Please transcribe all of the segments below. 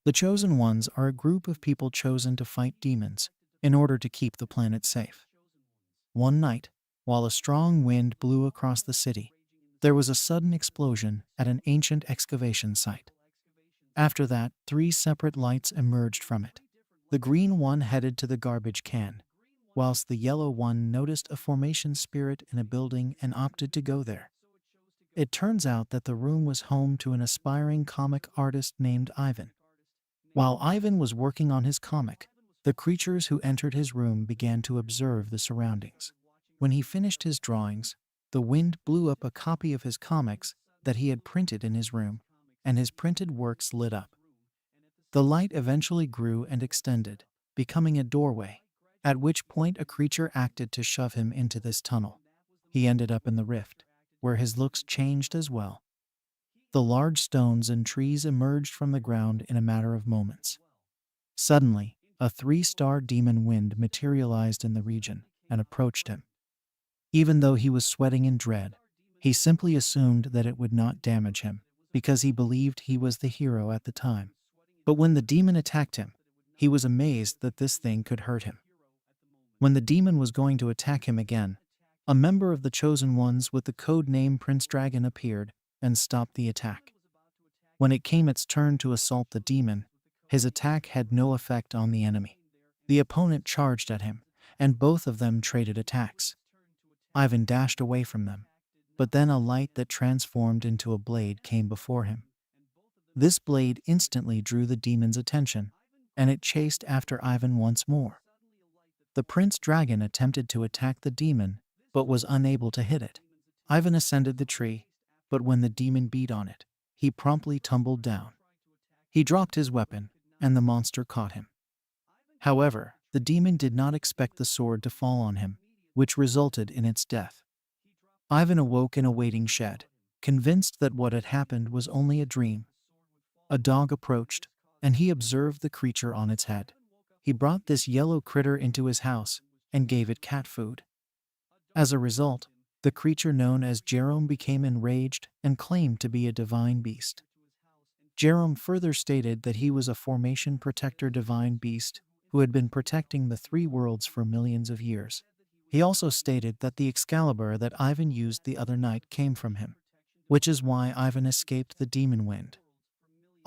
The Chosen Ones are a group of people chosen to fight demons in order to keep the planet safe. One night, while a strong wind blew across the city, there was a sudden explosion at an ancient excavation site. After that, three separate lights emerged from it. The green one headed to the garbage can, whilst the yellow one noticed a formation spirit in a building and opted to go there. It turns out that the room was home to an aspiring comic artist named Ivan. While Ivan was working on his comic, the creatures who entered his room began to observe the surroundings. When he finished his drawings, the wind blew up a copy of his comics that he had printed in his room, and his printed works lit up. The light eventually grew and extended, becoming a doorway, at which point a creature acted to shove him into this tunnel. He ended up in the rift, where his looks changed as well. The large stones and trees emerged from the ground in a matter of moments. Suddenly, a three-star demon wind materialized in the region and approached him. Even though he was sweating in dread, he simply assumed that it would not damage him, because he believed he was the hero at the time. But when the demon attacked him, he was amazed that this thing could hurt him. When the demon was going to attack him again, a member of the Chosen Ones with the code name Prince Dragon appeared and stopped the attack. When it came its turn to assault the demon, his attack had no effect on the enemy. The opponent charged at him, and both of them traded attacks. Ivan dashed away from them, but then a light that transformed into a blade came before him. This blade instantly drew the demon's attention, and it chased after Ivan once more. The Prince Dragon attempted to attack the demon, but was unable to hit it. Ivan ascended the tree, but when the demon beat on it, he promptly tumbled down. He dropped his weapon, and the monster caught him. However, the demon did not expect the sword to fall on him, which resulted in its death. Ivan awoke in a waiting shed, convinced that what had happened was only a dream. A dog approached, and he observed the creature on its head. He brought this yellow critter into his house and gave it cat food. As a result, the creature known as Jerome became enraged and claimed to be a divine beast. Jerome further stated that he was a formation protector divine beast who had been protecting the three worlds for millions of years. He also stated that the Excalibur that Ivan used the other night came from him, which is why Ivan escaped the demon wind.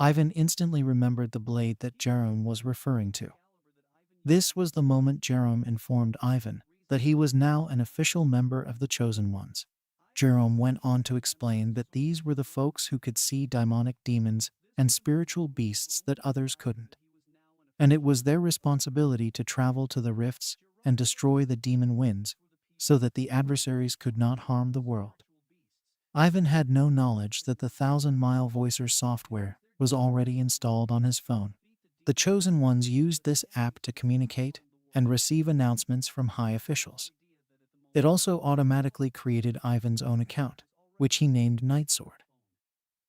Ivan instantly remembered the blade that Jerome was referring to. This was the moment Jerome informed Ivan that he was now an official member of the Chosen Ones. Jerome went on to explain that these were the folks who could see demonic demons and spiritual beasts that others couldn't. And it was their responsibility to travel to the rifts and destroy the demon winds so that the adversaries could not harm the world. Ivan had no knowledge that the 1,000-mile voicer software was already installed on his phone. The Chosen Ones used this app to communicate and receive announcements from high officials. It also automatically created Ivan's own account, which he named Nightsword.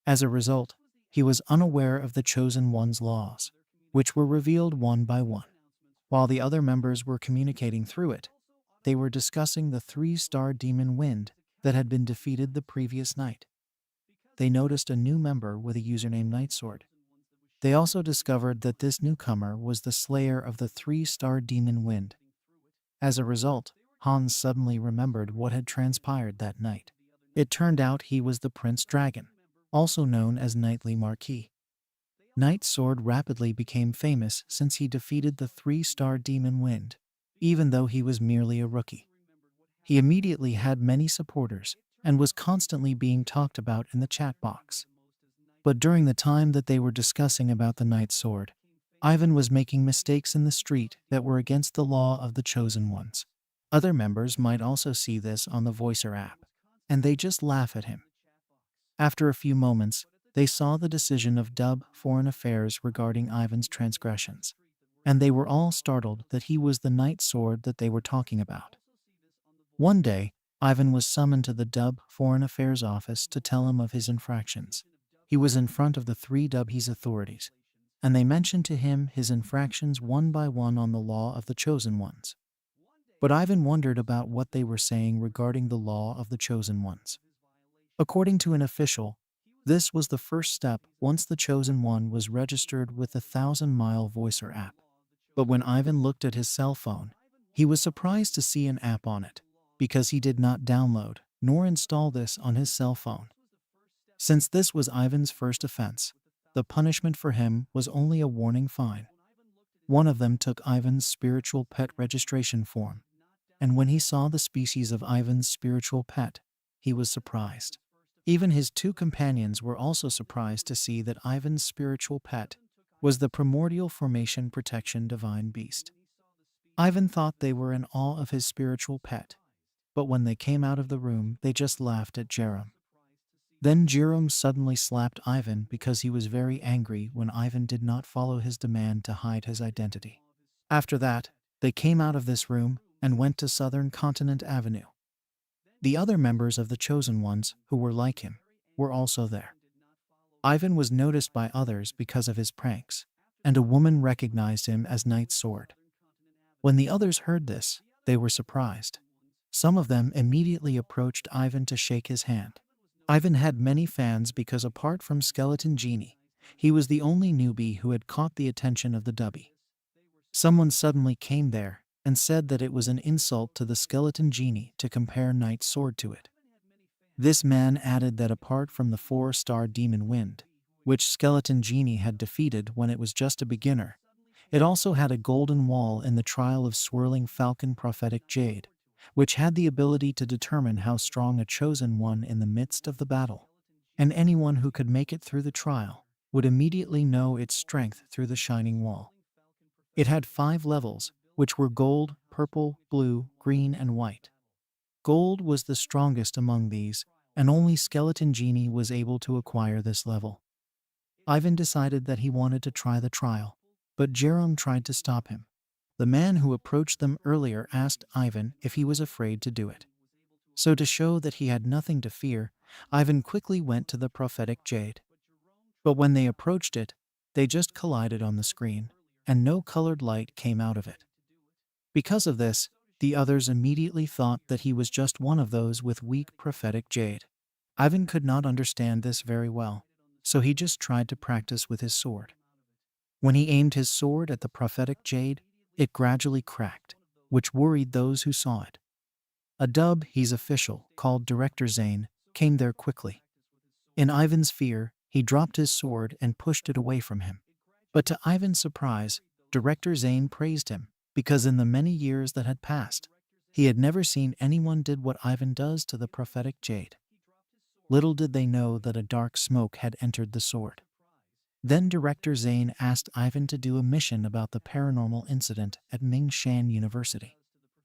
As a result, he was unaware of the Chosen One's laws, which were revealed one by one. While the other members were communicating through it, they were discussing the three-star demon wind that had been defeated the previous night. They noticed a new member with a username Nightsword. They also discovered that this newcomer was the slayer of the three-star demon wind. As a result, Hans suddenly remembered what had transpired that night. It turned out he was the Prince Dragon, also known as Knightly Marquis. Nightsword rapidly became famous since he defeated the three-star demon wind, even though he was merely a rookie. He immediately had many supporters and was constantly being talked about in the chat box. But during the time that they were discussing about the Nightsword, Ivan was making mistakes in the street that were against the law of the Chosen Ones. Other members might also see this on the Voicer app, and they just laugh at him. After a few moments, they saw the decision of Dub Foreign Affairs regarding Ivan's transgressions, and they were all startled that he was the Nightsword that they were talking about. One day, Ivan was summoned to the Dub Foreign Affairs office to tell him of his infractions. He was in front of the three Dubhis authorities, and they mentioned to him his infractions one by one on the law of the Chosen Ones. But Ivan wondered about what they were saying regarding the law of the Chosen Ones. According to an official, This was the first step once the chosen one was registered with the 1,000-mile Voicer app. But when Ivan looked at his cell phone, he was surprised to see an app on it, because he did not download nor install this on his cell phone. Since this was Ivan's first offense, the punishment for him was only a warning fine. One of them took Ivan's spiritual pet registration form, and when he saw the species of Ivan's spiritual pet, he was surprised. Even his two companions were also surprised to see that Ivan's spiritual pet was the primordial formation protection divine beast. Ivan thought they were in awe of his spiritual pet, but when they came out of the room, they just laughed at Jerome. Then Jerome suddenly slapped Ivan because he was very angry when Ivan did not follow his demand to hide his identity. After that, they came out of this room and went to Southern Continent Avenue. The other members of the Chosen Ones, who were like him, were also there. Ivan was noticed by others because of his pranks, and a woman recognized him as Knight's Sword. When the others heard this, they were surprised. Some of them immediately approached Ivan to shake his hand. Ivan had many fans because apart from Skeleton Genie, he was the only newbie who had caught the attention of the dubby. Someone suddenly came there and said that it was an insult to the Skeleton Genie to compare Knight's Sword to it. This man added that apart from the 4-star Demon Wind, which Skeleton Genie had defeated when it was just a beginner, it also had a golden wall in the trial of Swirling Falcon Prophetic Jade, which had the ability to determine how strong a chosen one in the midst of the battle, and anyone who could make it through the trial would immediately know its strength through the shining wall. It had 5 levels, which were gold, purple, blue, green, and white. Gold was the strongest among these, and only Skeleton Genie was able to acquire this level. Ivan decided that he wanted to try the trial, but Jerome tried to stop him. The man who approached them earlier asked Ivan if he was afraid to do it. So to show that he had nothing to fear, Ivan quickly went to the prophetic jade. But when they approached it, they just collided on the screen, and no colored light came out of it. Because of this, the others immediately thought that he was just one of those with weak prophetic jade. Ivan could not understand this very well, so he just tried to practice with his sword. When he aimed his sword at the prophetic jade, it gradually cracked, which worried those who saw it. A dub he's official called Director Zane came there quickly. In Ivan's fear, he dropped his sword and pushed it away from him. But to Ivan's surprise, Director Zane praised him, because in the many years that had passed, he had never seen anyone did what Ivan does to the prophetic jade. Little did they know that a dark smoke had entered the sword. Then Director Zane asked Ivan to do a mission about the paranormal incident at Mingshan University.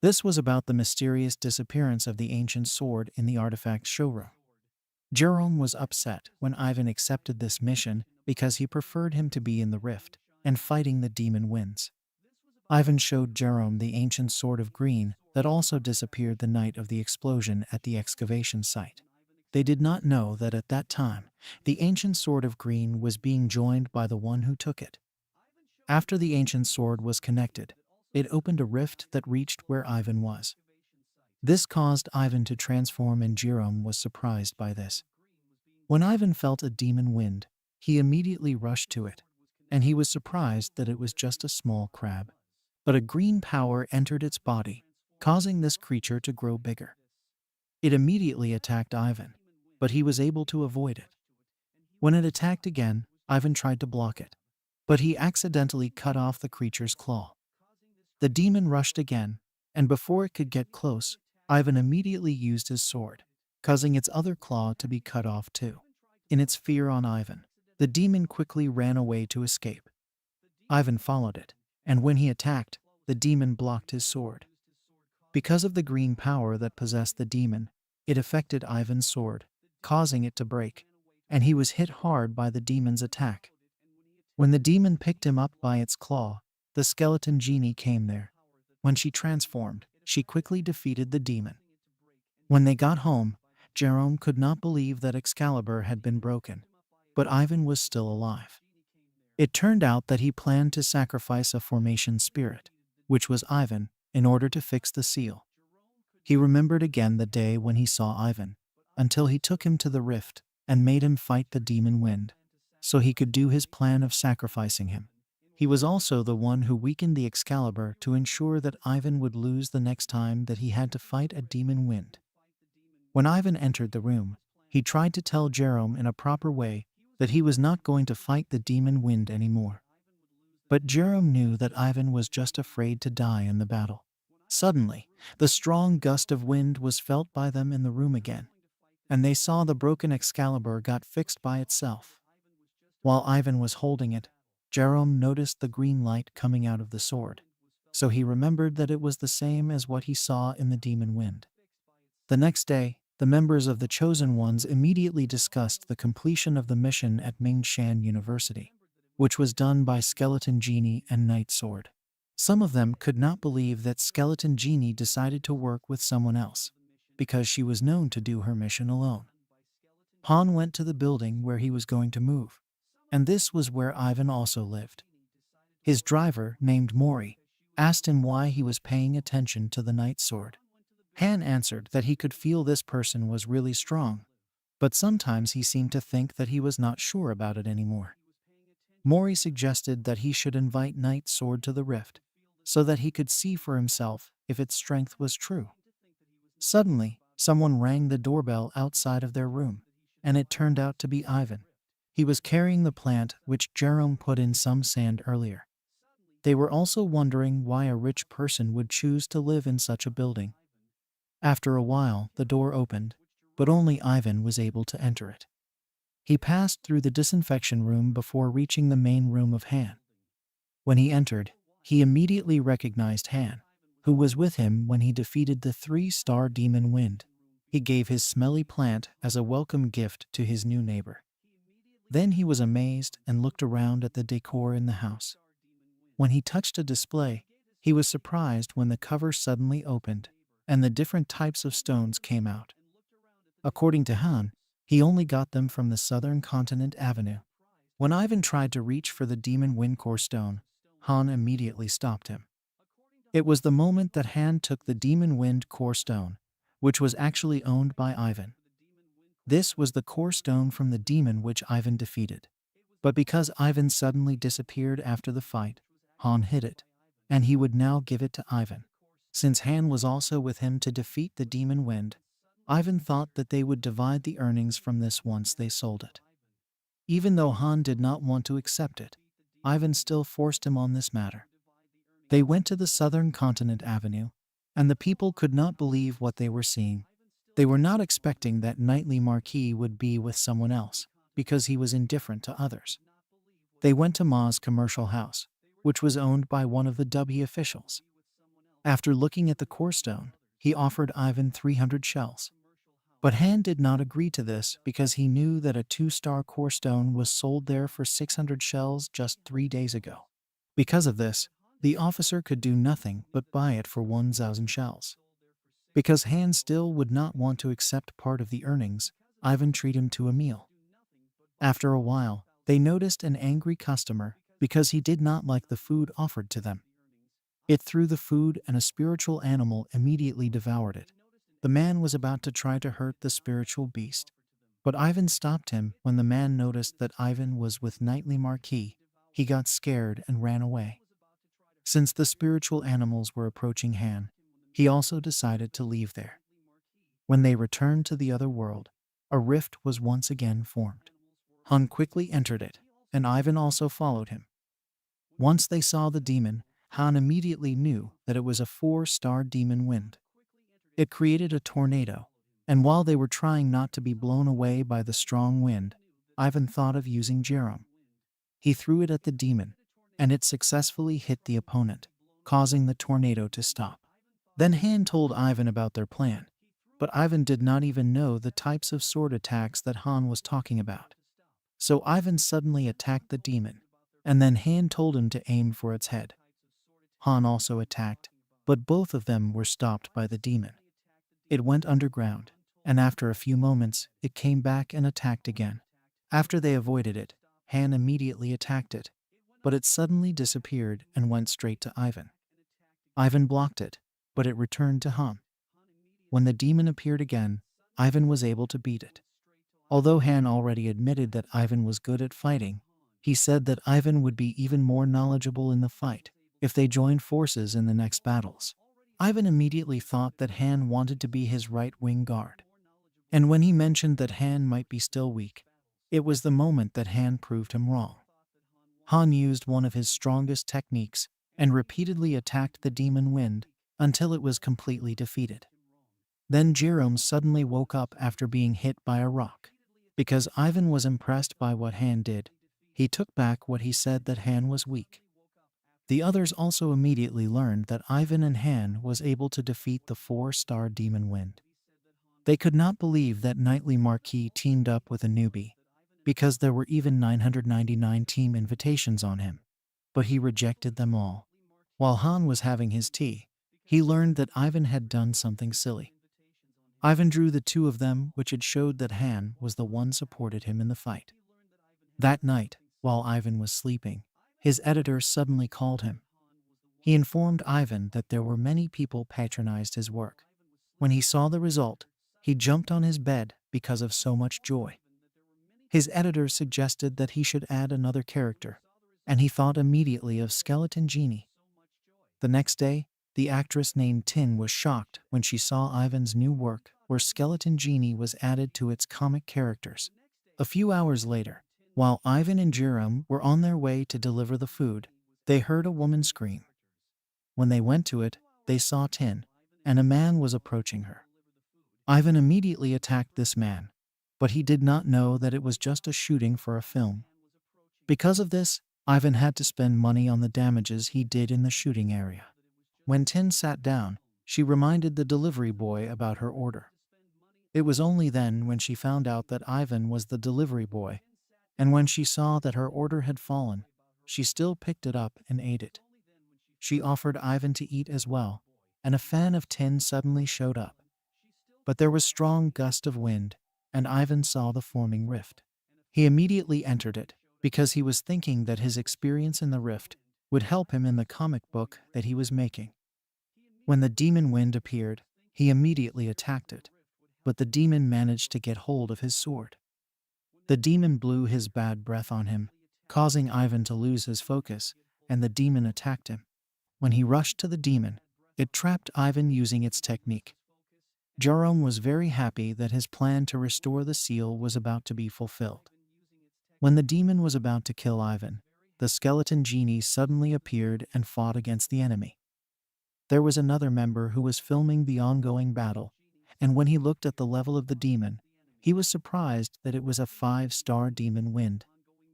This was about the mysterious disappearance of the ancient sword in the artifact showroom. Jerome was upset when Ivan accepted this mission because he preferred him to be in the rift and fighting the demon winds. Ivan showed Jerome the ancient sword of green that also disappeared the night of the explosion at the excavation site. They did not know that at that time, the ancient sword of green was being joined by the one who took it. After the ancient sword was connected, it opened a rift that reached where Ivan was. This caused Ivan to transform, and Jerome was surprised by this. When Ivan felt a demon wind, he immediately rushed to it, and he was surprised that it was just a small crab. But a green power entered its body, causing this creature to grow bigger. It immediately attacked Ivan, but he was able to avoid it. When it attacked again, Ivan tried to block it, but he accidentally cut off the creature's claw. The demon rushed again, and before it could get close, Ivan immediately used his sword, causing its other claw to be cut off too. In its fear on Ivan, the demon quickly ran away to escape. Ivan followed it, and when he attacked, the demon blocked his sword. Because of the green power that possessed the demon, it affected Ivan's sword, causing it to break, and he was hit hard by the demon's attack. When the demon picked him up by its claw, the skeleton genie came there. When she transformed, she quickly defeated the demon. When they got home, Jerome could not believe that Excalibur had been broken, but Ivan was still alive. It turned out that he planned to sacrifice a formation spirit, which was Ivan, in order to fix the seal. He remembered again the day when he saw Ivan, until he took him to the rift, and made him fight the demon wind, so he could do his plan of sacrificing him. He was also the one who weakened the Excalibur to ensure that Ivan would lose the next time that he had to fight a demon wind. When Ivan entered the room, he tried to tell Jerome in a proper way that he was not going to fight the demon wind anymore. But Jerome knew that Ivan was just afraid to die in the battle. Suddenly, the strong gust of wind was felt by them in the room again, and they saw the broken Excalibur got fixed by itself. While Ivan was holding it, Jerome noticed the green light coming out of the sword, so he remembered that it was the same as what he saw in the demon wind. The next day, the members of the Chosen Ones immediately discussed the completion of the mission at Mingshan University, which was done by Skeleton Genie and Night Sword. Some of them could not believe that Skeleton Genie decided to work with someone else, because she was known to do her mission alone. Han went to the building where he was going to move, and this was where Ivan also lived. His driver, named Mori, asked him why he was paying attention to the Night Sword. Han answered that he could feel this person was really strong, but sometimes he seemed to think that he was not sure about it anymore. Mori suggested that he should invite Night Sword to the rift, so that he could see for himself if its strength was true. Suddenly, someone rang the doorbell outside of their room, and it turned out to be Ivan. He was carrying the plant which Jerome put in some sand earlier. They were also wondering why a rich person would choose to live in such a building. After a while, the door opened, but only Ivan was able to enter it. He passed through the disinfection room before reaching the main room of Han. When he entered, he immediately recognized Han, who was with him when he defeated the 3-star demon wind. He gave his smelly plant as a welcome gift to his new neighbor. Then he was amazed and looked around at the decor in the house. When he touched a display, he was surprised when the cover suddenly opened and the different types of stones came out. According to Han, he only got them from the Southern Continent Avenue. When Ivan tried to reach for the demon wind core stone, Han immediately stopped him. It was the moment that Han took the demon wind core stone, which was actually owned by Ivan. This was the core stone from the demon which Ivan defeated. But because Ivan suddenly disappeared after the fight, Han hid it, and he would now give it to Ivan. Since Han was also with him to defeat the demon wind, Ivan thought that they would divide the earnings from this once they sold it. Even though Han did not want to accept it, Ivan still forced him on this matter. They went to the Southern Continent Avenue, and the people could not believe what they were seeing. They were not expecting that Knightly Marquis would be with someone else, because he was indifferent to others. They went to Ma's commercial house, which was owned by one of the W officials. After looking at the core stone, he offered Ivan 300 shells. But Han did not agree to this because he knew that a 2-star core stone was sold there for 600 shells just 3 days ago. Because of this, the officer could do nothing but buy it for 1,000 shells. Because Han still would not want to accept part of the earnings, Ivan treated him to a meal. After a while, they noticed an angry customer because he did not like the food offered to them. It threw the food and a spiritual animal immediately devoured it. The man was about to try to hurt the spiritual beast, but Ivan stopped him when the man noticed that Ivan was with Knightly Marquis. He got scared and ran away. Since the spiritual animals were approaching Han, he also decided to leave there. When they returned to the other world, a rift was once again formed. Han quickly entered it, and Ivan also followed him. Once they saw the demon, Han immediately knew that it was a 4-star demon wind. It created a tornado, and while they were trying not to be blown away by the strong wind, Ivan thought of using Jerome. He threw it at the demon, and it successfully hit the opponent, causing the tornado to stop. Then Han told Ivan about their plan, but Ivan did not even know the types of sword attacks that Han was talking about. So Ivan suddenly attacked the demon, and then Han told him to aim for its head. Han also attacked, but both of them were stopped by the demon. It went underground, and after a few moments, it came back and attacked again. After they avoided it, Han immediately attacked it, but it suddenly disappeared and went straight to Ivan. Ivan blocked it, but it returned to Han. When the demon appeared again, Ivan was able to beat it. Although Han already admitted that Ivan was good at fighting, he said that Ivan would be even more knowledgeable in the fight if they joined forces in the next battles. Ivan immediately thought that Han wanted to be his right-wing guard. And when he mentioned that Han might be still weak, it was the moment that Han proved him wrong. Han used one of his strongest techniques and repeatedly attacked the demon wind until it was completely defeated. Then Jerome suddenly woke up after being hit by a rock. Because Ivan was impressed by what Han did, he took back what he said that Han was weak. The others also immediately learned that Ivan and Han was able to defeat the 4-star demon wind. They could not believe that Knightly Marquis teamed up with a newbie, because there were even 999 team invitations on him, but he rejected them all. While Han was having his tea, he learned that Ivan had done something silly. Ivan drew the two of them, which had showed that Han was the one supported him in the fight. That night, while Ivan was sleeping, his editor suddenly called him. He informed Ivan that there were many people patronized his work. When he saw the result, he jumped on his bed because of so much joy. His editor suggested that he should add another character, and he thought immediately of Skeleton Genie. The next day, the actress named Tin was shocked when she saw Ivan's new work where Skeleton Genie was added to its comic characters. A few hours later, while Ivan and Jerome were on their way to deliver the food, they heard a woman scream. When they went to it, they saw Tin, and a man was approaching her. Ivan immediately attacked this man, but he did not know that it was just a shooting for a film. Because of this, Ivan had to spend money on the damages he did in the shooting area. When Tin sat down, she reminded the delivery boy about her order. It was only then when she found out that Ivan was the delivery boy, and when she saw that her order had fallen, she still picked it up and ate it. She offered Ivan to eat as well, and a fan of Tin suddenly showed up. But there was strong gust of wind, and Ivan saw the forming rift. He immediately entered it, because he was thinking that his experience in the rift would help him in the comic book that he was making. When the demon wind appeared, he immediately attacked it, but the demon managed to get hold of his sword. The demon blew his bad breath on him, causing Ivan to lose his focus, and the demon attacked him. When he rushed to the demon, it trapped Ivan using its technique. Jerome was very happy that his plan to restore the seal was about to be fulfilled. When the demon was about to kill Ivan, the skeleton genie suddenly appeared and fought against the enemy. There was another member who was filming the ongoing battle, and when he looked at the level of the demon, he was surprised that it was a 5-star demon wind.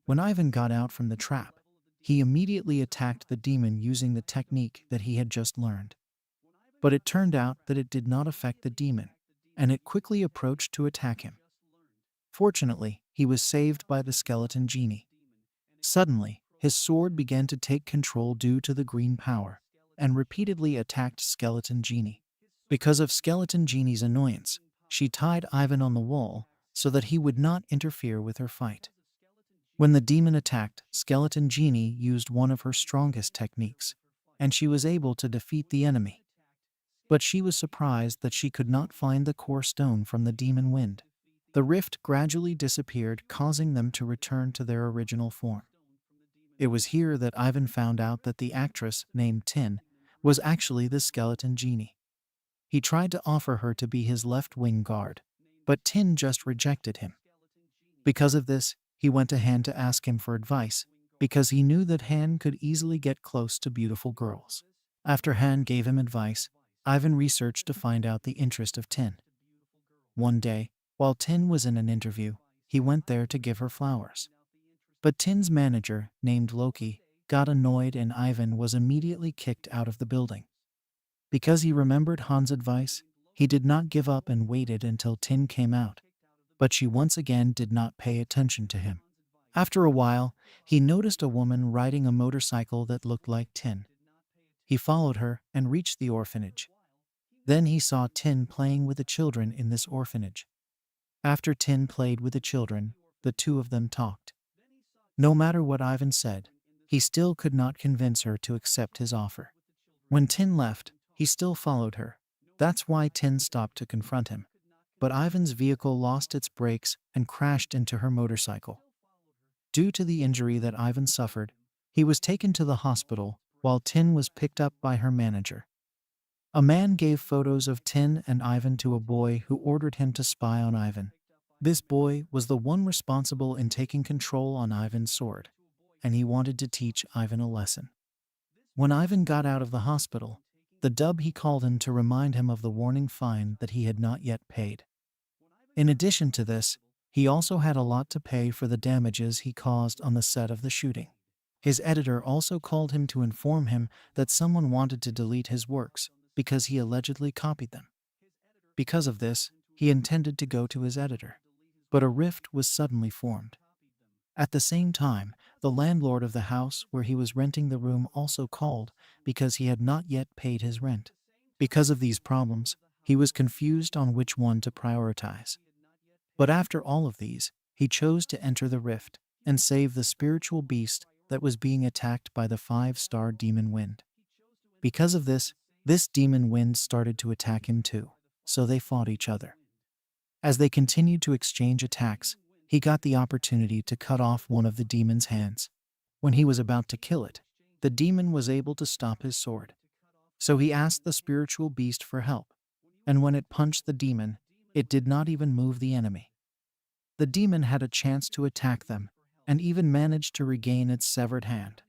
When Ivan got out from the trap, he immediately attacked the demon using the technique that he had just learned. But it turned out that it did not affect the demon, and it quickly approached to attack him. Fortunately, he was saved by the skeleton genie. Suddenly, his sword began to take control due to the green power, and repeatedly attacked Skeleton Genie. Because of Skeleton Genie's annoyance, she tied Ivan on the wall so that he would not interfere with her fight. When the demon attacked, Skeleton Genie used one of her strongest techniques, and she was able to defeat the enemy. But she was surprised that she could not find the core stone from the demon wind. The rift gradually disappeared, causing them to return to their original form. It was here that Ivan found out that the actress, named Tin, was actually the skeleton genie. He tried to offer her to be his left-wing guard, but Tin just rejected him. Because of this, he went to Han to ask him for advice, because he knew that Han could easily get close to beautiful girls. After Han gave him advice, Ivan researched to find out the interest of Tin. One day, while Tin was in an interview, he went there to give her flowers. But Tin's manager, named Loki, got annoyed and Ivan was immediately kicked out of the building. Because he remembered Han's advice, he did not give up and waited until Tin came out. But she once again did not pay attention to him. After a while, he noticed a woman riding a motorcycle that looked like Tin. He followed her and reached the orphanage. Then he saw Tin playing with the children in this orphanage. After Tin played with the children, the two of them talked. No matter what Ivan said, he still could not convince her to accept his offer. When Tin left, he still followed her. That's why Tin stopped to confront him. but Ivan's vehicle lost its brakes and crashed into her motorcycle. Due to the injury that Ivan suffered, he was taken to the hospital while Tin was picked up by her manager. A man gave photos of Tin and Ivan to a boy who ordered him to spy on Ivan. This boy was the one responsible in taking control on Ivan's sword, and he wanted to teach Ivan a lesson. When Ivan got out of the hospital, the dub he called him to remind him of the warning fine that he had not yet paid. In addition to this, he also had a lot to pay for the damages he caused on the set of the shooting. His editor also called him to inform him that someone wanted to delete his works because he allegedly copied them. Because of this, he intended to go to his editor, but a rift was suddenly formed. At the same time, the landlord of the house where he was renting the room also called because he had not yet paid his rent. Because of these problems, he was confused on which one to prioritize. But after all of these, he chose to enter the rift and save the spiritual beast that was being attacked by the 5-star demon wind. Because of this demon wind started to attack him too, so they fought each other. As they continued to exchange attacks, he got the opportunity to cut off one of the demon's hands. When he was about to kill it, the demon was able to stop his sword. So he asked the spiritual beast for help, and when it punched the demon, it did not even move the enemy. The demon had a chance to attack them, and even managed to regain its severed hand.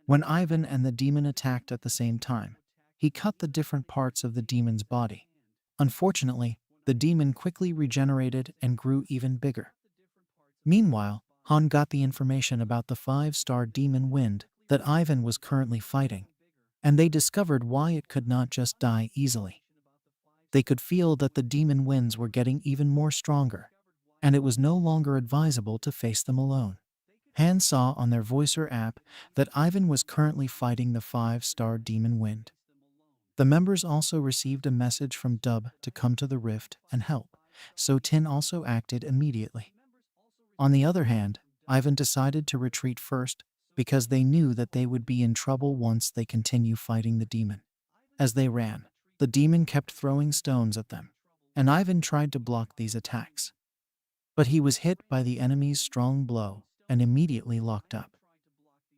When Ivan and the demon attacked at the same time, he cut the different parts of the demon's body. Unfortunately, the demon quickly regenerated and grew even bigger. Meanwhile, Han got the information about the 5-star demon wind that Ivan was currently fighting, and they discovered why it could not just die easily. They could feel that the demon winds were getting even more stronger, and it was no longer advisable to face them alone. Han saw on their Voicer app that Ivan was currently fighting the 5-star demon wind. The members also received a message from Dub to come to the rift and help, so Tin also acted immediately. On the other hand, Ivan decided to retreat first because they knew that they would be in trouble once they continue fighting the demon. As they ran, the demon kept throwing stones at them, and Ivan tried to block these attacks. But he was hit by the enemy's strong blow and immediately locked up.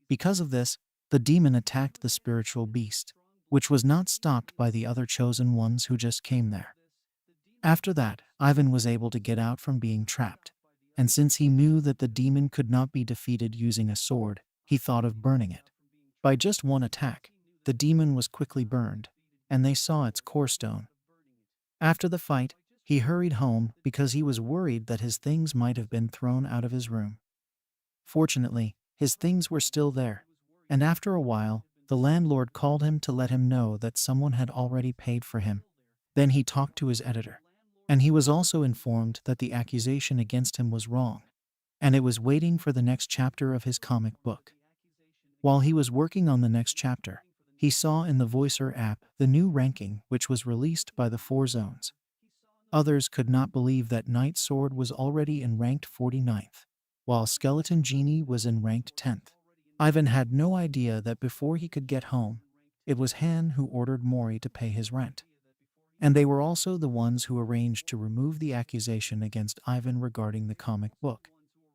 Because of this, the demon attacked the spiritual beast, which was not stopped by the other chosen ones who just came there. After that, Ivan was able to get out from being trapped, and since he knew that the demon could not be defeated using a sword, he thought of burning it. By just one attack, the demon was quickly burned, and they saw its core stone. After the fight, he hurried home because he was worried that his things might have been thrown out of his room. Fortunately, his things were still there, and after a while, the landlord called him to let him know that someone had already paid for him. Then he talked to his editor, and he was also informed that the accusation against him was wrong, and it was waiting for the next chapter of his comic book. While he was working on the next chapter, he saw in the Voicer app the new ranking which was released by the 4 zones. Others could not believe that Night Sword was already in ranked 49th, while Skeleton Genie was in ranked 10th. Ivan had no idea that before he could get home, it was Han who ordered Mori to pay his rent. And they were also the ones who arranged to remove the accusation against Ivan regarding the comic book.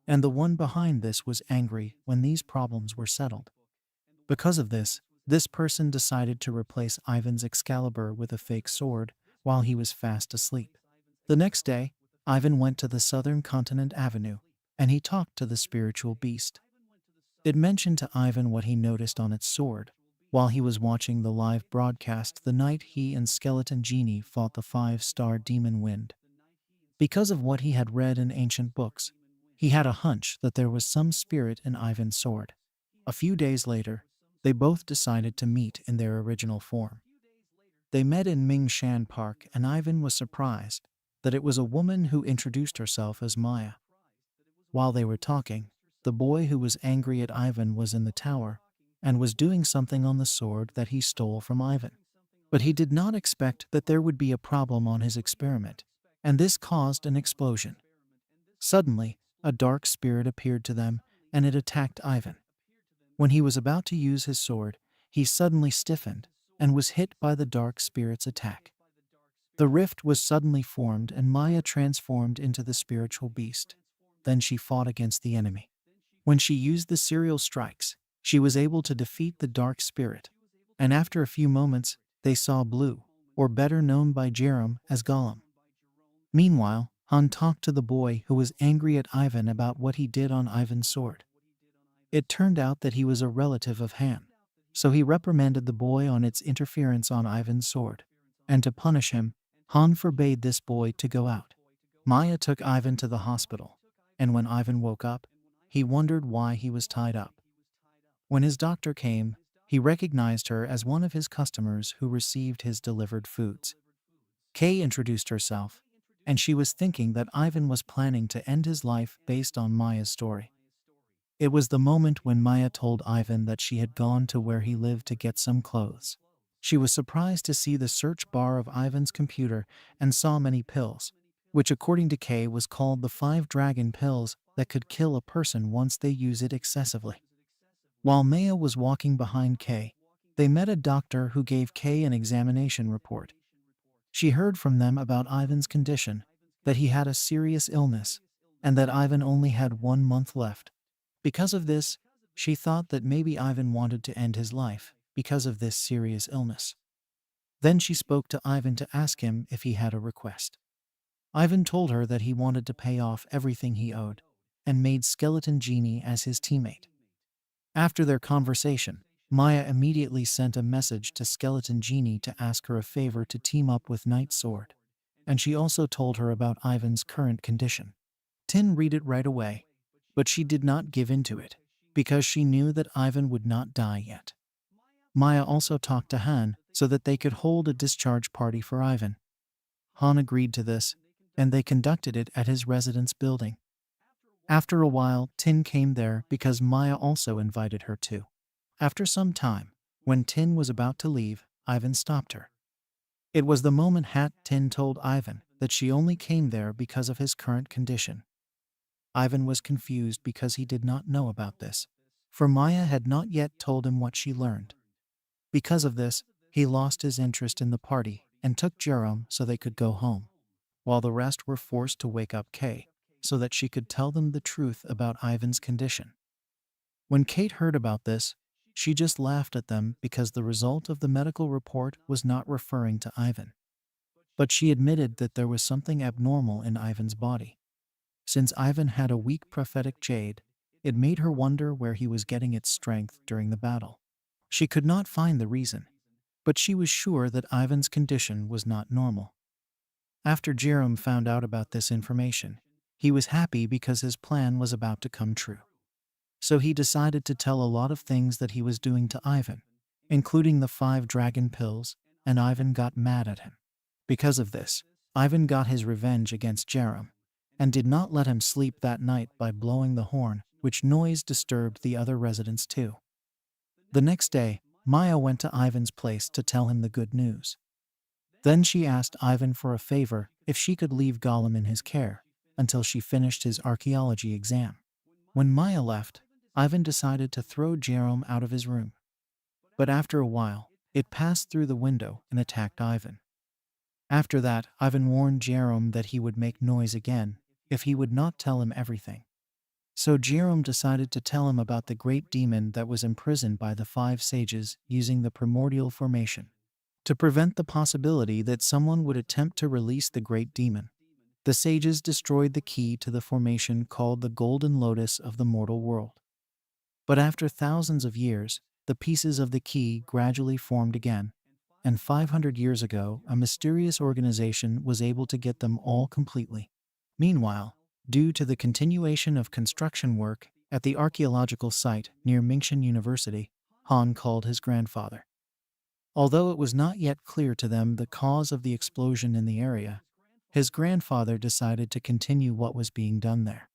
And the one behind this was angry when these problems were settled. Because of this person decided to replace Ivan's Excalibur with a fake sword while he was fast asleep. The next day, Ivan went to the Southern Continent Avenue, and he talked to the spiritual beast. It mentioned to Ivan what he noticed on its sword while he was watching the live broadcast the night he and Skeleton Genie fought the 5-star demon wind. Because of what he had read in ancient books, he had a hunch that there was some spirit in Ivan's sword. A few days later, they both decided to meet in their original form. They met in Mingshan Park, and Ivan was surprised that it was a woman who introduced herself as Maya. While they were talking, the boy who was angry at Ivan was in the tower and was doing something on the sword that he stole from Ivan. But he did not expect that there would be a problem on his experiment, and this caused an explosion. Suddenly, a dark spirit appeared to them, and it attacked Ivan. When he was about to use his sword, he suddenly stiffened and was hit by the dark spirit's attack. The rift was suddenly formed and Maya transformed into the spiritual beast. Then she fought against the enemy. When she used the serial strikes, she was able to defeat the dark spirit. And after a few moments, they saw Blue, or better known by Jerem as Gollum. Meanwhile, Han talked to the boy who was angry at Ivan about what he did on Ivan's sword. It turned out that he was a relative of Han. So he reprimanded the boy on its interference on Ivan's sword. And to punish him, Han forbade this boy to go out. Maya took Ivan to the hospital, and when Ivan woke up, he wondered why he was tied up. When his doctor came, he recognized her as one of his customers who received his delivered foods. Kay introduced herself, and she was thinking that Ivan was planning to end his life based on Maya's story. It was the moment when Maya told Ivan that she had gone to where he lived to get some clothes. She was surprised to see the search bar of Ivan's computer and saw many pills, which according to Kay was called the 5 dragon pills that could kill a person once they use it excessively. While Maya was walking behind Kay, they met a doctor who gave Kay an examination report. She heard from them about Ivan's condition, that he had a serious illness, and that Ivan only had 1 month left. Because of this, she thought that maybe Ivan wanted to end his life because of this serious illness. Then she spoke to Ivan to ask him if he had a request. Ivan told her that he wanted to pay off everything he owed, and made Skeleton Genie as his teammate. After their conversation, Maya immediately sent a message to Skeleton Genie to ask her a favor to team up with Night Sword, and she also told her about Ivan's current condition. Tin read it right away, but she did not give in to it, because she knew that Ivan would not die yet. Maya also talked to Han so that they could hold a discharge party for Ivan. Han agreed to this, and they conducted it at his residence building. After a while, Tin came there because Maya also invited her too. After some time, when Tin was about to leave, Ivan stopped her. It was the moment Tin told Ivan that she only came there because of his current condition. Ivan was confused because he did not know about this, for Maya had not yet told him what she learned. Because of this, he lost his interest in the party and took Jerome so they could go home, while the rest were forced to wake up Kay so that she could tell them the truth about Ivan's condition. When Kate heard about this, she just laughed at them because the result of the medical report was not referring to Ivan. But she admitted that there was something abnormal in Ivan's body. Since Ivan had a weak prophetic jade, it made her wonder where he was getting its strength during the battle. She could not find the reason, but she was sure that Ivan's condition was not normal. After Jerome found out about this information, he was happy because his plan was about to come true. So he decided to tell a lot of things that he was doing to Ivan, including the 5 dragon pills, and Ivan got mad at him. Because of this, Ivan got his revenge against Jerome, and did not let him sleep that night by blowing the horn, which noise disturbed the other residents too. The next day, Maya went to Ivan's place to tell him the good news. Then she asked Ivan for a favor if she could leave Gollum in his care until she finished his archaeology exam. When Maya left, Ivan decided to throw Jerome out of his room. But after a while, it passed through the window and attacked Ivan. After that, Ivan warned Jerome that he would make noise again if he would not tell him everything. So Jerome decided to tell him about the great demon that was imprisoned by the 5 sages using the primordial formation. To prevent the possibility that someone would attempt to release the great demon, the sages destroyed the key to the formation called the Golden Lotus of the mortal world. But after thousands of years, the pieces of the key gradually formed again, and 500 years ago, a mysterious organization was able to get them all completely. Meanwhile, due to the continuation of construction work at the archaeological site near Mingshan University, Han called his grandfather. Although it was not yet clear to them the cause of the explosion in the area, his grandfather decided to continue what was being done there.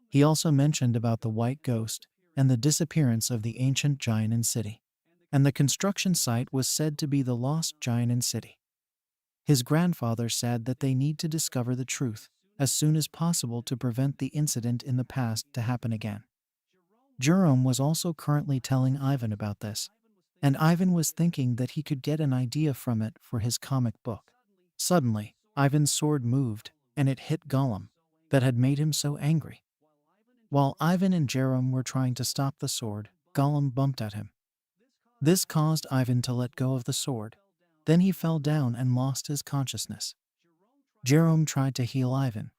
He also mentioned about the white ghost and the disappearance of the ancient Jianan city, and the construction site was said to be the lost Jianan city. His grandfather said that they need to discover the truth as soon as possible to prevent the incident in the past to happen again. Jerome was also currently telling Ivan about this, and Ivan was thinking that he could get an idea from it for his comic book. Suddenly, Ivan's sword moved, and it hit Gollum, that had made him so angry. While Ivan and Jerome were trying to stop the sword, Gollum bumped at him. This caused Ivan to let go of the sword. Then he fell down and lost his consciousness. Jerome tried to heal Ivan,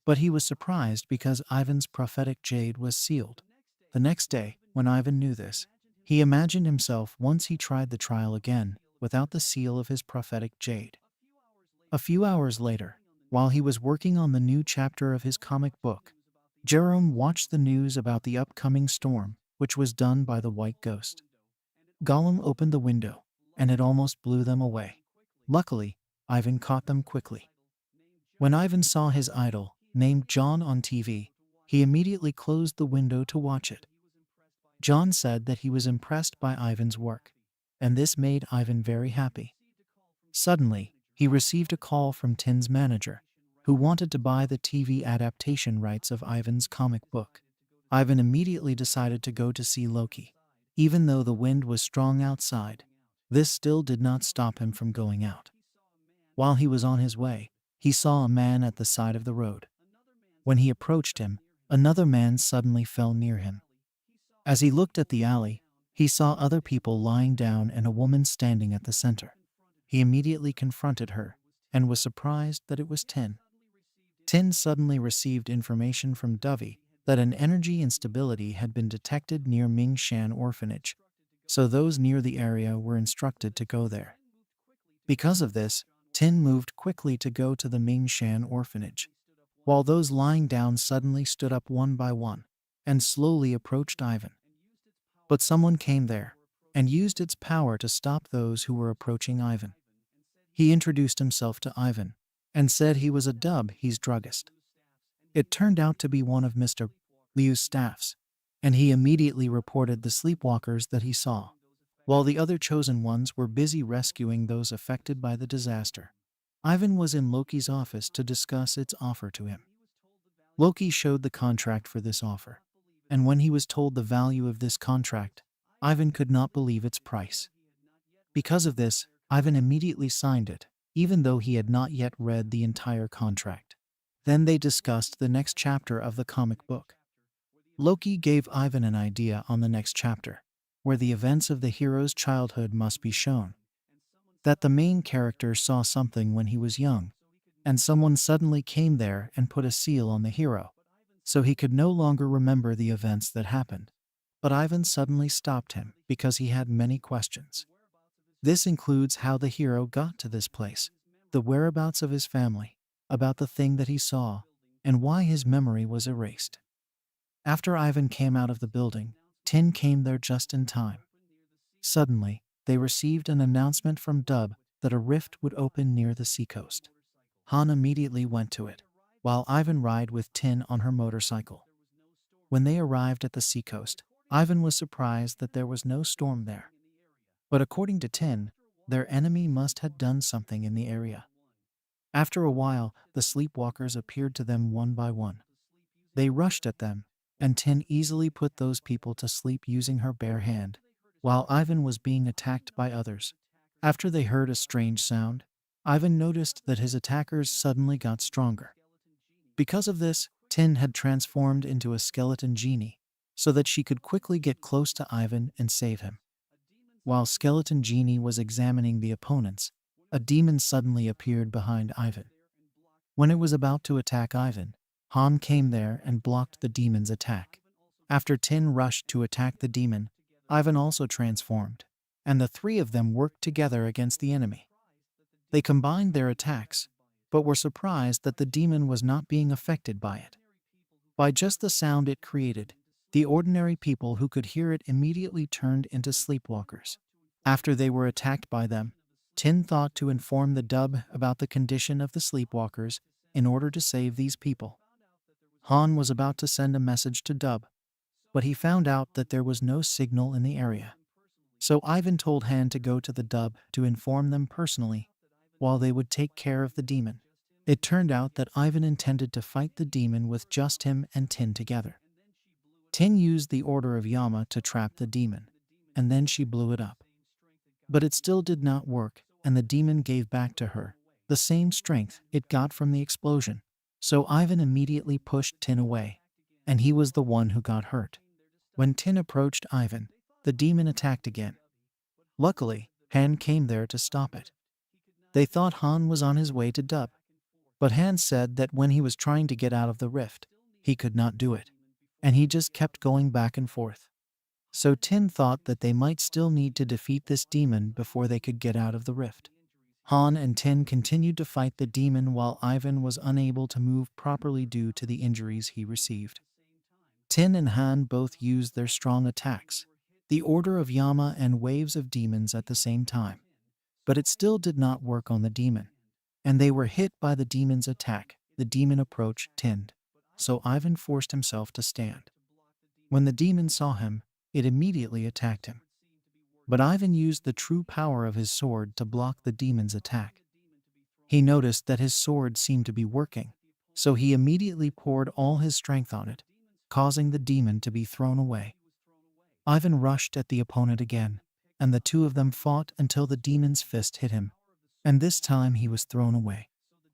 but he was surprised because Ivan's prophetic jade was sealed. The next day, when Ivan knew this, he imagined himself once he tried the trial again without the seal of his prophetic jade. A few hours later, while he was working on the new chapter of his comic book, Jerome watched the news about the upcoming storm, which was done by the White Ghost. Gollum opened the window, and it almost blew them away. Luckily, Ivan caught them quickly. When Ivan saw his idol, named John, on TV, he immediately closed the window to watch it. John said that he was impressed by Ivan's work, and this made Ivan very happy. Suddenly, he received a call from Tin's manager, who wanted to buy the TV adaptation rights of Ivan's comic book. Ivan immediately decided to go to see Loki. Even though the wind was strong outside, this still did not stop him from going out. While he was on his way, he saw a man at the side of the road. When he approached him, another man suddenly fell near him. As he looked at the alley, he saw other people lying down and a woman standing at the center. He immediately confronted her and was surprised that it was Tin. Tin suddenly received information from Dovey that an energy instability had been detected near Mingshan Orphanage, so those near the area were instructed to go there. Because of this, Tin moved quickly to go to the Mingshan Orphanage, while those lying down suddenly stood up one by one and slowly approached Ivan. But someone came there and used its power to stop those who were approaching Ivan. He introduced himself to Ivan and said he was a he's druggist. It turned out to be one of Mr. Liu's staffs, and he immediately reported the sleepwalkers that he saw, while the other chosen ones were busy rescuing those affected by the disaster. Ivan was in Loki's office to discuss its offer to him. Loki showed the contract for this offer, and when he was told the value of this contract, Ivan could not believe its price. Because of this, Ivan immediately signed it, even though he had not yet read the entire contract. Then they discussed the next chapter of the comic book. Loki gave Ivan an idea on the next chapter, where the events of the hero's childhood must be shown. That the main character saw something when he was young, and someone suddenly came there and put a seal on the hero, so he could no longer remember the events that happened. But Ivan suddenly stopped him because he had many questions. This includes how the hero got to this place, the whereabouts of his family, about the thing that he saw, and why his memory was erased. After Ivan came out of the building, Tin came there just in time. Suddenly, they received an announcement from Dub that a rift would open near the seacoast. Han immediately went to it, while Ivan rode with Tin on her motorcycle. When they arrived at the seacoast, Ivan was surprised that there was no storm there. But according to Tin, their enemy must have done something in the area. After a while, the sleepwalkers appeared to them one by one. They rushed at them, and Tin easily put those people to sleep using her bare hand, while Ivan was being attacked by others. After they heard a strange sound, Ivan noticed that his attackers suddenly got stronger. Because of this, Tin had transformed into a skeleton genie, so that she could quickly get close to Ivan and save him. While Skeleton Genie was examining the opponents, a demon suddenly appeared behind Ivan. When it was about to attack Ivan, Han came there and blocked the demon's attack. After Tin rushed to attack the demon, Ivan also transformed, and the three of them worked together against the enemy. They combined their attacks, but were surprised that the demon was not being affected by it. By just the sound it created, the ordinary people who could hear it immediately turned into sleepwalkers. After they were attacked by them, Tin thought to inform the Dub about the condition of the sleepwalkers in order to save these people. Han was about to send a message to Dub, but he found out that there was no signal in the area. So Ivan told Han to go to the Dub to inform them personally, while they would take care of the demon. It turned out that Ivan intended to fight the demon with just him and Tin together. Tin used the order of Yama to trap the demon, and then she blew it up. But it still did not work, and the demon gave back to her, the same strength it got from the explosion. So Ivan immediately pushed Tin away, and he was the one who got hurt. When Tin approached Ivan, the demon attacked again. Luckily, Han came there to stop it. They thought Han was on his way to Dub, but Han said that when he was trying to get out of the rift, he could not do it, and he just kept going back and forth. So Tin thought that they might still need to defeat this demon before they could get out of the rift. Han and Tin continued to fight the demon while Ivan was unable to move properly due to the injuries he received. Tin and Han both used their strong attacks, the Order of Yama and waves of demons at the same time. But it still did not work on the demon, and they were hit by the demon's attack. The demon approached Tin, so Ivan forced himself to stand. When the demon saw him, it immediately attacked him. But Ivan used the true power of his sword to block the demon's attack. He noticed that his sword seemed to be working, so he immediately poured all his strength on it, causing the demon to be thrown away. Ivan rushed at the opponent again, and the two of them fought until the demon's fist hit him, and this time he was thrown away.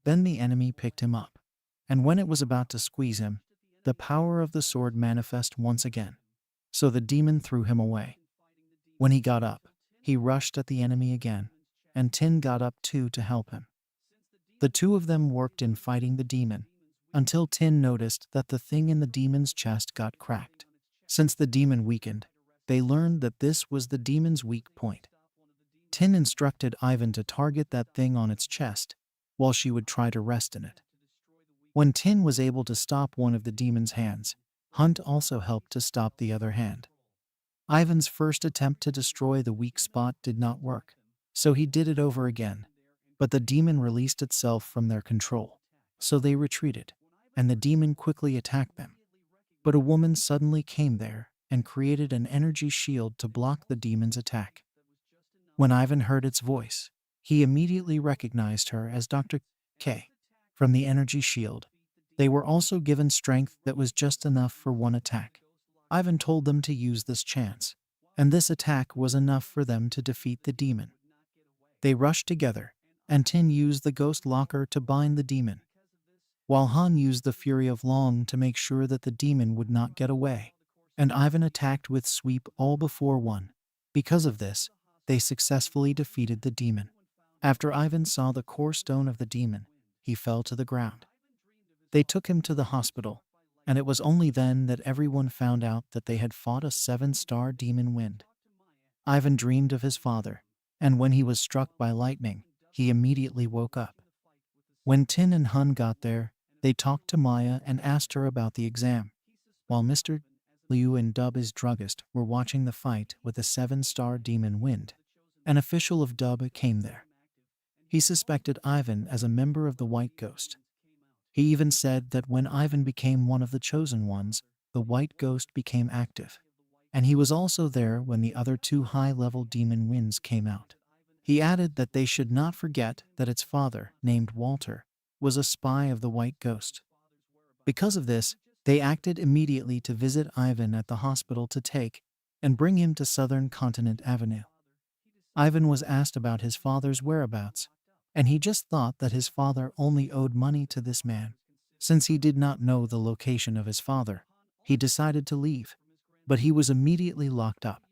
Then the enemy picked him up, and when it was about to squeeze him, the power of the sword manifested once again, so the demon threw him away. When he got up, he rushed at the enemy again, and Tin got up too to help him. The two of them worked in fighting the demon, until Tin noticed that the thing in the demon's chest got cracked. Since the demon weakened, they learned that this was the demon's weak point. Tin instructed Ivan to target that thing on its chest, while she would try to rest in it. When Tin was able to stop one of the demon's hands, Hunt also helped to stop the other hand. Ivan's first attempt to destroy the weak spot did not work, so he did it over again, but the demon released itself from their control, so they retreated, and the demon quickly attacked them. But a woman suddenly came there and created an energy shield to block the demon's attack. When Ivan heard its voice, he immediately recognized her as Dr. K. From the energy shield, they were also given strength that was just enough for one attack. Ivan told them to use this chance, and this attack was enough for them to defeat the demon. They rushed together, and Tin used the ghost locker to bind the demon, while Han used the Fury of Long to make sure that the demon would not get away, and Ivan attacked with sweep all before one. Because of this, they successfully defeated the demon. After Ivan saw the core stone of the demon, he fell to the ground. They took him to the hospital, and it was only then that everyone found out that they had fought a 7-star demon wind. Ivan dreamed of his father, and when he was struck by lightning, he immediately woke up. When Tin and Hun got there, they talked to Maya and asked her about the exam, while Mr. Liu and Dub, his druggist, were watching the fight with the 7-star demon wind. An official of Dub came there. He suspected Ivan as a member of the White Ghost. He even said that when Ivan became one of the chosen ones, the White Ghost became active, and he was also there when the other two high-level demon winds came out. He added that they should not forget that its father, named Walter, was a spy of the White Ghost. Because of this, they acted immediately to visit Ivan at the hospital to take and bring him to Southern Continent Avenue. Ivan was asked about his father's whereabouts, and he just thought that his father only owed money to this man. Since he did not know the location of his father, he decided to leave, but he was immediately locked up.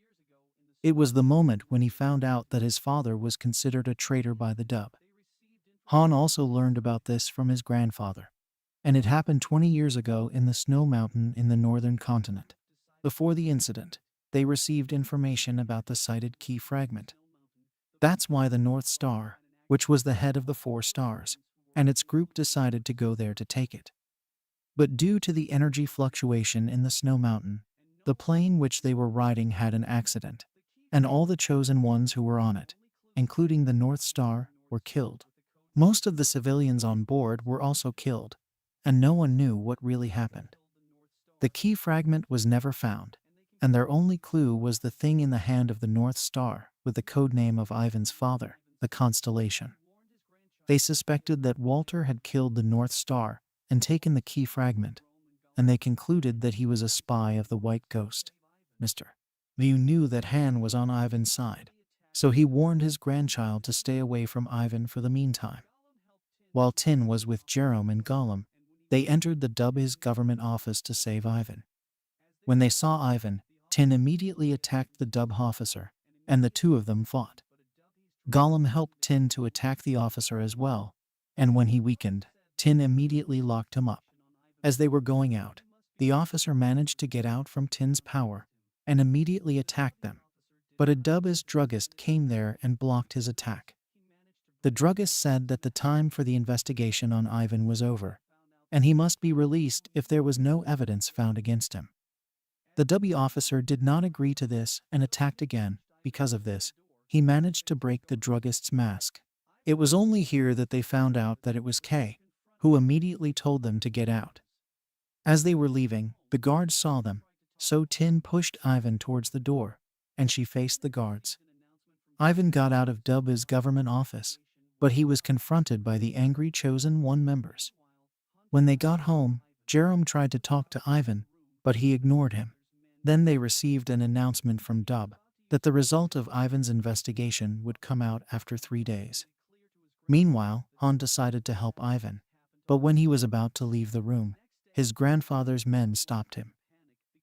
It was the moment when he found out that his father was considered a traitor by the Dub. Han also learned about this from his grandfather, and it happened 20 years ago in the Snow Mountain in the northern continent. Before the incident, they received information about the sighted key fragment. That's why the North Star, which was the head of the 4 stars, and its group decided to go there to take it. But due to the energy fluctuation in the Snow Mountain, the plane which they were riding had an accident, and all the chosen ones who were on it, including the North Star, were killed. Most of the civilians on board were also killed, and no one knew what really happened. The key fragment was never found, and their only clue was the thing in the hand of the North Star with the codename of Ivan's father, the Constellation. They suspected that Walter had killed the North Star and taken the key fragment, and they concluded that he was a spy of the White Ghost. Mr. Liu knew that Han was on Ivan's side, so he warned his grandchild to stay away from Ivan for the meantime. While Tin was with Jerome and Gollum, they entered the Dubbies government office to save Ivan. When they saw Ivan, Tin immediately attacked the Dub officer, and the two of them fought. Gollum helped Tin to attack the officer as well, and when he weakened, Tin immediately locked him up. As they were going out, the officer managed to get out from Tin's power and immediately attacked them. But a Dubbies druggist came there and blocked his attack. The druggist said that the time for the investigation on Ivan was over, and he must be released if there was no evidence found against him. The W officer did not agree to this and attacked again. Because of this, he managed to break the druggist's mask. It was only here that they found out that it was Kay, who immediately told them to get out. As they were leaving, the guards saw them, so Tin pushed Ivan towards the door, and she faced the guards. Ivan got out of Dub's government office, but he was confronted by the angry Chosen One members. When they got home, Jerome tried to talk to Ivan, but he ignored him. Then they received an announcement from Dub that the result of Ivan's investigation would come out after 3 days. Meanwhile, Han decided to help Ivan, but when he was about to leave the room, his grandfather's men stopped him.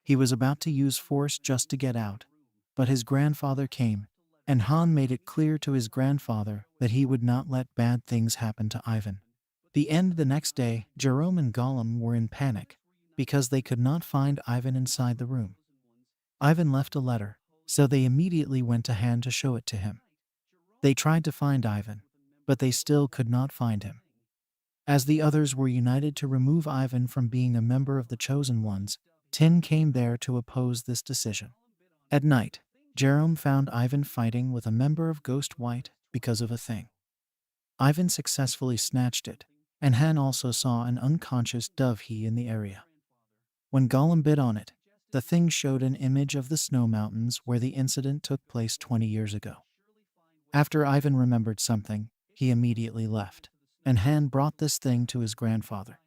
He was about to use force just to get out, but his grandfather came, and Han made it clear to his grandfather that he would not let bad things happen to Ivan. The next day, Jerome and Gollum were in panic because they could not find Ivan inside the room. Ivan left a letter, so they immediately went to Han to show it to him. They tried to find Ivan, but they still could not find him. As the others were united to remove Ivan from being a member of the Chosen Ones, Tin came there to oppose this decision. At night, Jerome found Ivan fighting with a member of Ghost White because of a thing. Ivan successfully snatched it, and Han also saw an unconscious Dovey in the area. When Gollum bit on it, the thing showed an image of the snow mountains where the incident took place 20 years ago. After Ivan remembered something, he immediately left, and Han brought this thing to his grandfather.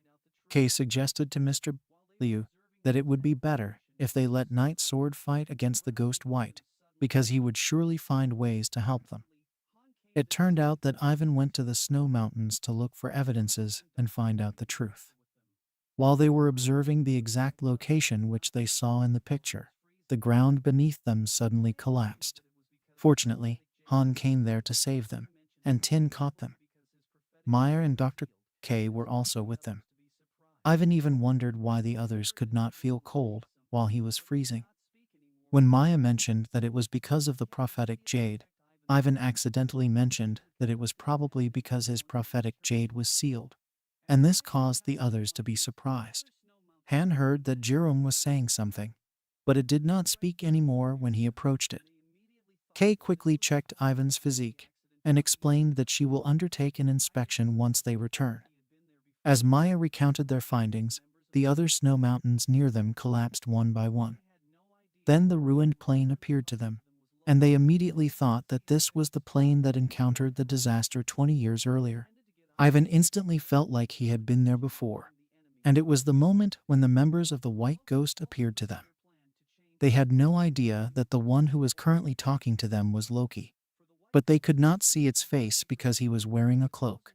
Kay suggested to Mr. Liu that it would be better if they let Night Sword fight against the Ghost White, because he would surely find ways to help them. It turned out that Ivan went to the snow mountains to look for evidences and find out the truth. While they were observing the exact location which they saw in the picture, the ground beneath them suddenly collapsed. Fortunately, Han came there to save them, and Tin caught them. Meyer and Dr. K were also with them. Ivan even wondered why the others could not feel cold while he was freezing. When Maya mentioned that it was because of the prophetic jade, Ivan accidentally mentioned that it was probably because his prophetic jade was sealed, and this caused the others to be surprised. Han heard that Jerome was saying something, but it did not speak anymore when he approached it. Kay quickly checked Ivan's physique and explained that she will undertake an inspection once they return. As Maya recounted their findings, the other snow mountains near them collapsed one by one. Then the ruined plane appeared to them, and they immediately thought that this was the plane that encountered the disaster 20 years earlier. Ivan instantly felt like he had been there before, and it was the moment when the members of the White Ghost appeared to them. They had no idea that the one who was currently talking to them was Loki, but they could not see its face because he was wearing a cloak.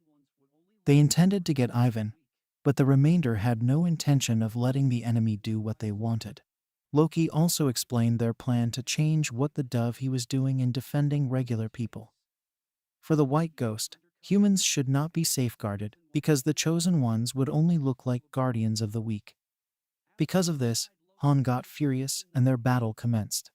They intended to get Ivan, but the remainder had no intention of letting the enemy do what they wanted. Loki also explained their plan to change what the dove he was doing in defending regular people. For the White Ghost, humans should not be safeguarded because the Chosen Ones would only look like guardians of the weak. Because of this, Han got furious and their battle commenced.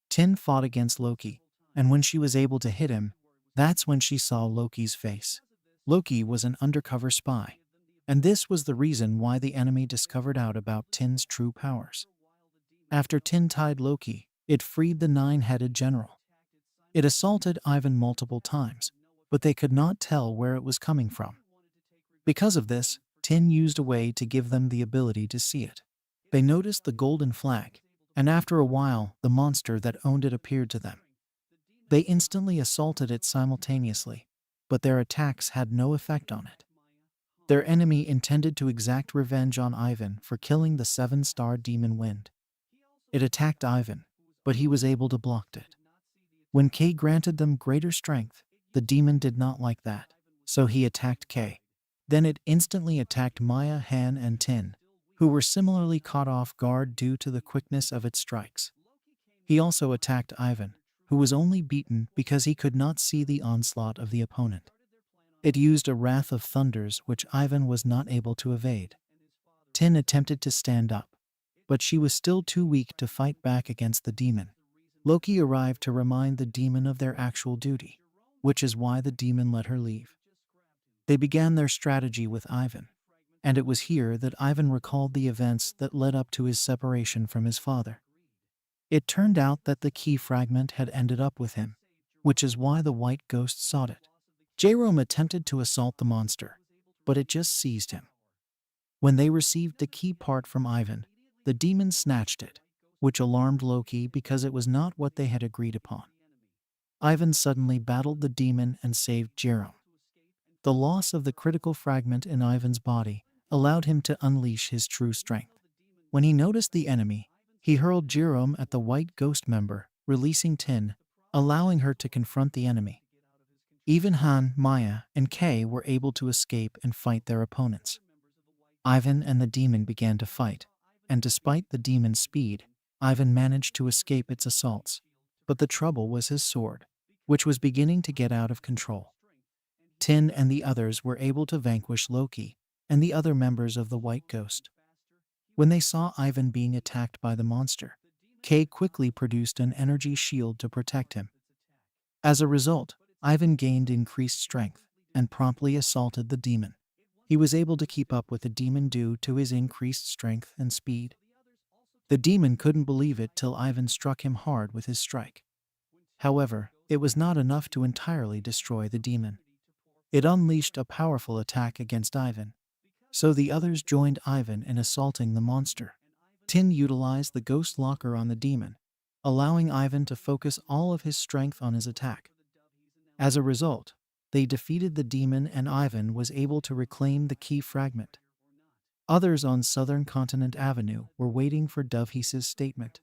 Tin fought against Loki, and when she was able to hit him, that's when she saw Loki's face. Loki was an undercover spy, and this was the reason why the enemy discovered out about Tin's true powers. After Tin tied Loki, it freed the nine-headed general. It assaulted Ivan multiple times, but they could not tell where it was coming from. Because of this, Tin used a way to give them the ability to see it. They noticed the golden flag, and after a while, the monster that owned it appeared to them. They instantly assaulted it simultaneously, but their attacks had no effect on it. Their enemy intended to exact revenge on Ivan for killing the 7-star demon Wind. It attacked Ivan, but he was able to block it. When Kay granted them greater strength, the demon did not like that, so he attacked Kay. Then it instantly attacked Maya, Han, and Tin, who were similarly caught off guard due to the quickness of its strikes. He also attacked Ivan, who was only beaten because he could not see the onslaught of the opponent. It used a wrath of thunders which Ivan was not able to evade. Tin attempted to stand up, but she was still too weak to fight back against the demon. Loki arrived to remind the demon of their actual duty, which is why the demon let her leave. They began their strategy with Ivan, and it was here that Ivan recalled the events that led up to his separation from his father. It turned out that the key fragment had ended up with him, which is why the white ghost sought it. Jerome attempted to assault the monster, but it just seized him. When they received the key part from Ivan, the demon snatched it, which alarmed Loki because it was not what they had agreed upon. Ivan suddenly battled the demon and saved Jerome. The loss of the critical fragment in Ivan's body allowed him to unleash his true strength. When he noticed the enemy, he hurled Jerome at the white ghost member, releasing Tin, allowing her to confront the enemy. Even Han, Maya, and Kay were able to escape and fight their opponents. Ivan and the demon began to fight, and despite the demon's speed, Ivan managed to escape its assaults. But the trouble was his sword, which was beginning to get out of control. Tin and the others were able to vanquish Loki and the other members of the White Ghost. When they saw Ivan being attacked by the monster, Kay quickly produced an energy shield to protect him. As a result, Ivan gained increased strength and promptly assaulted the demon. He was able to keep up with the demon due to his increased strength and speed. The demon couldn't believe it till Ivan struck him hard with his strike. However, it was not enough to entirely destroy the demon. It unleashed a powerful attack against Ivan, so the others joined Ivan in assaulting the monster. Tin utilized the ghost locker on the demon, allowing Ivan to focus all of his strength on his attack. As a result, they defeated the demon and Ivan was able to reclaim the key fragment. Others on Southern Continent Avenue were waiting for Dovehis' statement.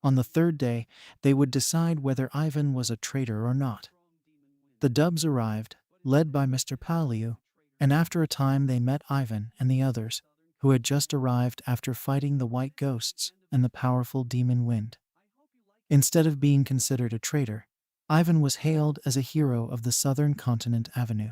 On the third day, they would decide whether Ivan was a traitor or not. The Dubs arrived, led by Mr. Paliu, and after a time they met Ivan and the others, who had just arrived after fighting the white ghosts and the powerful demon wind. Instead of being considered a traitor, Ivan was hailed as a hero of the Southern Continent Avenue.